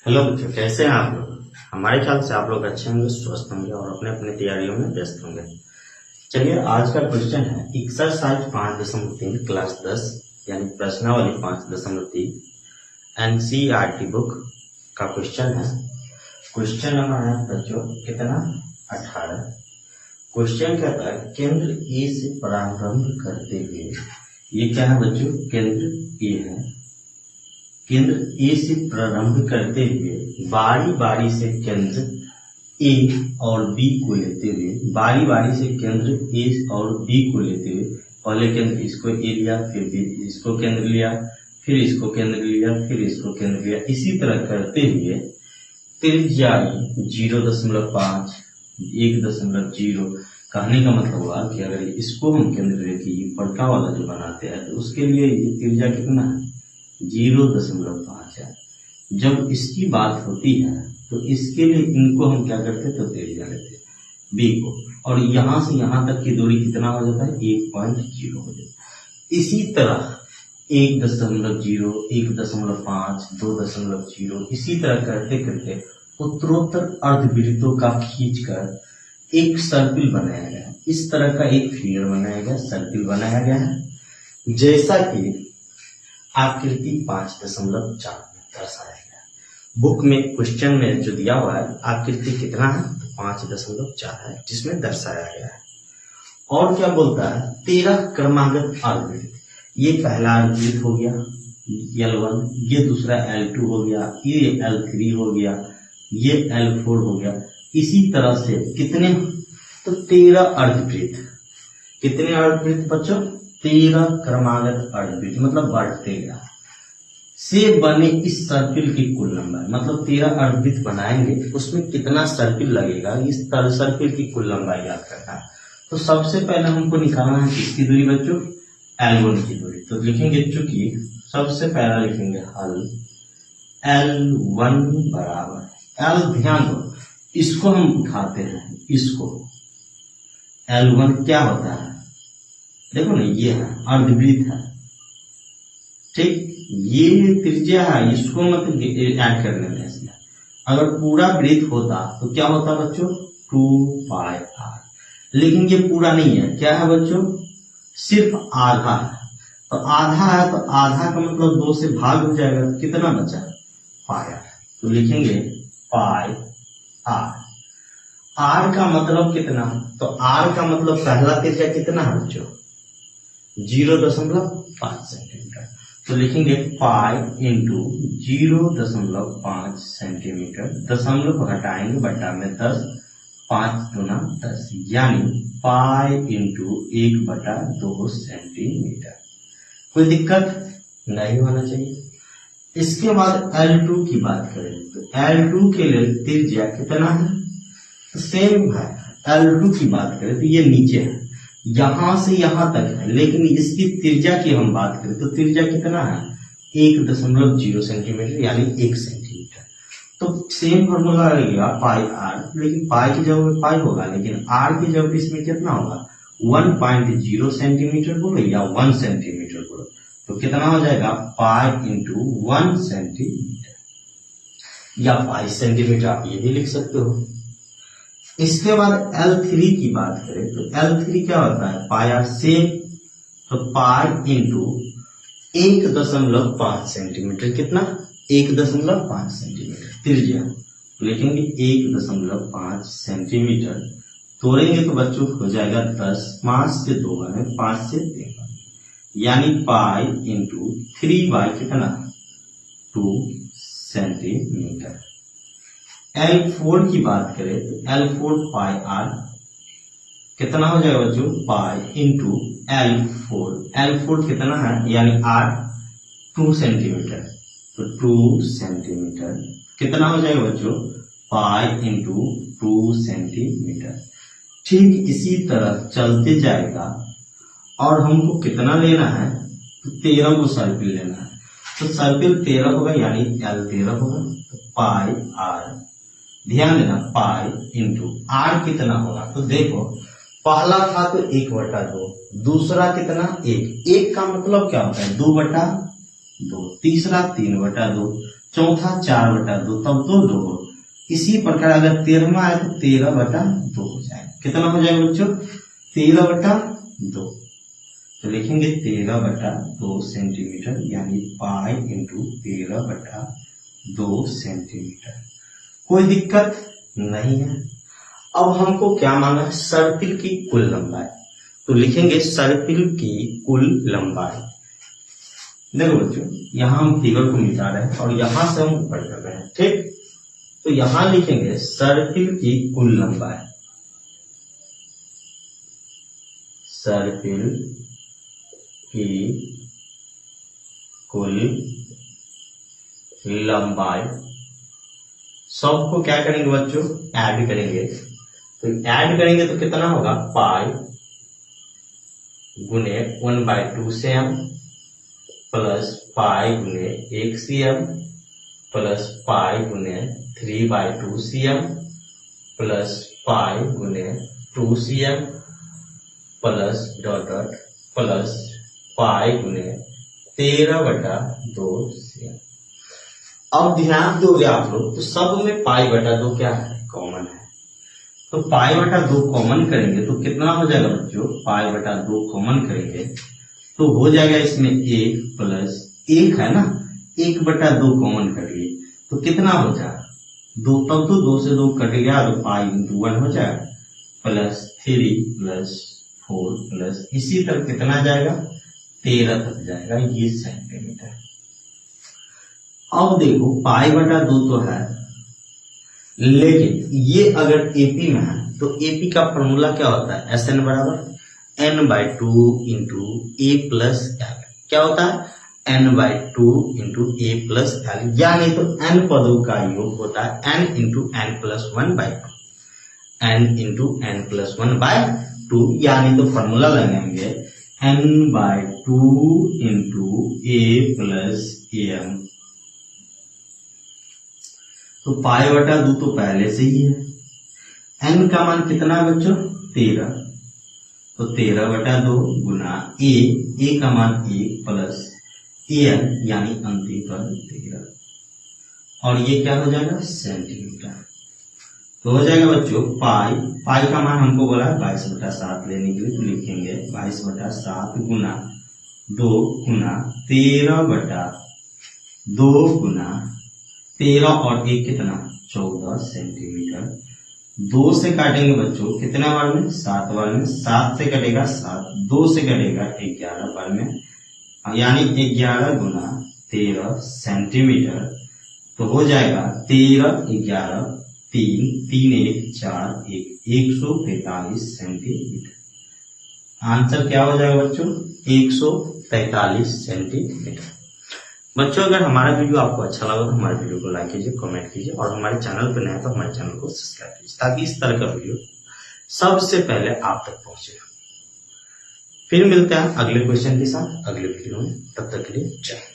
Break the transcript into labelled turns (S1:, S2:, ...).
S1: Hello बच्चों, कैसे हैं आप लोग। हमारे ख्याल से आप लोग अच्छे होंगे, स्वस्थ होंगे और अपने अपने तैयारियों में व्यस्त होंगे। चलिए, आज का क्वेश्चन है एक्सरसाइज 5.3 क्लास 10 यानी प्रश्नावली 5.3 एनसीईआरटी बुक का क्वेश्चन है। क्वेश्चन नंबर है बच्चों कितना 18। क्वेश्चन कहता है केंद्र ए से प्रारंभ करते हुए, ये क्या है बच्चों, केंद्र ए है। केंद्र ए से प्रारंभ करते हुए बारी बारी से केंद्र ए और बी को लेते हुए, बारी बारी से केंद्र ए और बी को लेते हुए, पहले केंद्र इसको ए लिया, फिर भी इसको केंद्र लिया, फिर इसको केंद्र लिया, फिर इसको केंद्र लिया, इसी तरह करते हुए त्रिज्याई 0.5 1.0। कहने का मतलब हुआ कि अगर इसको हम केंद्र लेके ये बड़का वाला जो बनाते हैं तो उसके लिए ये त्रिज्या कितना है, 0.5 है। जब इसकी बात होती है तो इसके लिए इनको हम क्या करते हैं, तो त्रिज्या लेते हैं बी को, और यहां से यहां तक की दूरी कितना हो जाता है, 1.0 हो जाता है। इसी तरह 1.0 1.5 2.0 इसी तरह करते करते उत्तरोत्तर अर्धवृत्तों का खींचकर एक सर्किल बनाया गया है। इस तरह का एक फिगर बनाया गया, सर्किल बनाया गया है, जैसा कि आकृति 5.4 में दर्शाया गया। बुक में क्वेश्चन में जो दिया हुआ है आकृति कितना है, तो 5.4 है, जिसमें दर्शाया गया है। और क्या बोलता है, 13 क्रमागत अर्धवृत्त। ये पहला अर्धवृत्त हो गया L1, ये दूसरा L2 हो गया, ये L3 हो गया, ये L4 हो गया। इसी तरह से कितने, तो 13 अर्धवृत्त। कितने अर्धवृत्त बच्चों, 13 क्रमागत अर्धवृत्त, मतलब बढ़ते गया से बने इस सर्किल की कुल लंबाई, मतलब 13 अर्धवृत्त बनाएंगे उसमें कितना सर्किल लगेगा, इस सर्किल की कुल लंबाई याद करना है। तो सबसे पहले हमको निकालना है किसकी दूरी बच्चों, L1 की दूरी। तो लिखेंगे, चूंकि सबसे पहला लिखेंगे हल L1 बराबर L, ध्यान दो इसको हम उठाते हैं, इसको L1 क्या होता है, देखो ना, ये है अर्धवृत्त है, ठीक, ये त्रिज्या है, इसको मतलब ऐड कर लेना है इसमें। अगर पूरा वृत्त होता तो क्या होता बच्चों, 2πr, लेकिन ये पूरा नहीं है, क्या है बच्चों, सिर्फ आधा है। तो आधा है तो आधा का मतलब 2 से भाग हो जाएगा, कितना बचा, πr। तो लिखेंगे πr। r का मतलब कितना, तो r का मतलब पहला त्रिज्या कितना है बच्चों, 0.5 सेंटीमीटर। तो लिखेंगे पाई इंटू 0.5 सेंटीमीटर, दशमलव घटाएंगे बटा में 10, 5 दूना 10, यानी पाई इंटू 1/2 सेंटीमीटर। कोई दिक्कत नहीं होना चाहिए। इसके बाद L2 की बात करें तो L2 के लिए त्रिज्या कितना है, तो सेम है। L2 की बात करें तो ये नीचे है, यहां से यहां तक है, लेकिन इसकी त्रिज्या की हम बात करें तो त्रिज्या कितना है, 1.0 सेंटीमीटर, यानी 1 सेंटीमीटर। तो सेम फॉर्मूला लगेगा पाई आर, लेकिन पाई की जगह पाई होगा, लेकिन आर की जगह इसमें कितना होगा, 1.0 सेंटीमीटर बोलो या 1 सेंटीमीटर बोलो, तो कितना हो जाएगा, पाई इंटू 1 सेंटीमीटर या 5 सेंटीमीटर, आप ये भी लिख सकते हो। इसके बाद L3 की बात करें तो L3 क्या होता है, पाई आर सेम, तो पाई इंटू 1.5 सेंटीमीटर, कितना, 1.5 सेंटीमीटर त्रिज्या। तो लिखेंगे 1.5 सेंटीमीटर, तोड़ेंगे तो बच्चों हो जाएगा 10, 5 से 2 बने, 5 से 3 बने, यानी पाई इंटू 3 कितना, 2 सेंटीमीटर। L4 की बात करें तो L4 पाई आर कितना हो जाएगा बच्चों, पाई इंटू L4 कितना है, यानी R 2 सेंटीमीटर, तो 2 सेंटीमीटर कितना हो जाएगा बच्चों, पाई इंटू 2 सेंटीमीटर। ठीक इसी तरह चलते जाएगा, और हमको कितना लेना है, तो 13 को सर्किल लेना है, तो सर्किल 13 होगा, यानी L13 होगा, तो पाई आर, ध्यान देना, पाई इंटू आर कितना होगा, तो देखो पहला था तो 1/2, दूसरा कितना, 1 का मतलब क्या होता है, 2/2, तीसरा 3/2, चौथा 4/2, तब तो 2। इसी प्रकार अगर 13वां आए तो 13/2 हो जाएगा। कितना हो जाएगा बच्चों? 13/2। तो लिखेंगे 13/2 सेंटीमीटर, यानी पाई इंटू 13/2 सेंटीमीटर। कोई दिक्कत नहीं है। अब हमको क्या मांगा है? सर्पिल की कुल लंबाई। तो लिखेंगे सर्पिल की कुल लंबाई। देखो बच्चों, यहां हम फिगर को मिटा रहे हैं और यहां से हम ऊपर कर रहे हैं, ठीक। तो यहां लिखेंगे सर्पिल की कुल लंबाई। सर्पिल की कुल लंबाई। सबको क्या करेंगे बच्चों? ऐड करेंगे। तो ऐड करेंगे तो कितना होगा? पाई गुने 1/2 cm प्लस पाई गुने 1 cm प्लस पाई गुने 3/2 cm प्लस पाई गुने 2 cm plus dot dot plus pi गुने 13/2 cm। अब ध्यान दोगे आप लोग तो सब में पाई/2 क्या है? कॉमन है। तो पाई/2 कॉमन करेंगे तो कितना हो जाएगा बच्चों? पाई/2 कॉमन करेंगे तो हो जाएगा इसमें 1 प्लस 1 है ना, 1/2 कॉमन कर लिए तो कितना हो जाएगा? 2, तब तो 2 से 2 कट गया तो पाई इंटू 1 हो जाएगा प्लस 3 प्लस 4 प्लस इसी तरह कितना जाएगा? 13 तक जाएगा, ये सेंटीमीटर। अब देखो पाई/2 तो है, लेकिन ये अगर एपी में है तो एपी का फॉर्मूला क्या होता है? SN बराबर n/2 इंटू ए प्लस एल। क्या होता है? n/2 इंटू ए प्लस एल, यानी तो n पदों का योग होता है n into n+1/2, n into n+1/2, यानी तो फॉर्मूला लगाएंगे n/2 इंटू ए प्लस एम। तो पाई/2 तो पहले से ही है। n का मान कितना है बच्चों? 13। तो 13/2 गुना ए का मान 1 प्लस एन, यानी अंतिम पद 13, और ये क्या हो जाएगा? सेंटीमीटर। तो हो जाएगा बच्चों पाई का मान हमको बोला है 22/7 लेने के लिए, तो लिखेंगे 22/7 गुना 2 गुना 13/2 गुना 13 और 1 कितना? 14 सेंटीमीटर। 2 से काटेंगे बच्चों कितने बार में? 7 बार में। 7 से कटेगा 7, 2 से कटेगा 11 बार में, यानी 11 गुना 13 सेंटीमीटर। तो हो जाएगा 13 11 3 3 1 4 143 सेंटीमीटर। आंसर क्या हो जाएगा बच्चों? 143 सेंटीमीटर। बच्चों, अगर हमारा वीडियो आपको अच्छा लगा तो हमारे वीडियो को लाइक कीजिए, कमेंट कीजिए, और हमारे चैनल पर नए तो हमारे चैनल को सब्सक्राइब कीजिए, ताकि इस तरह का वीडियो सबसे पहले आप तक पहुंचे। फिर मिलते हैं अगले क्वेश्चन के साथ अगले वीडियो में। तब तक के लिए जय हिंद।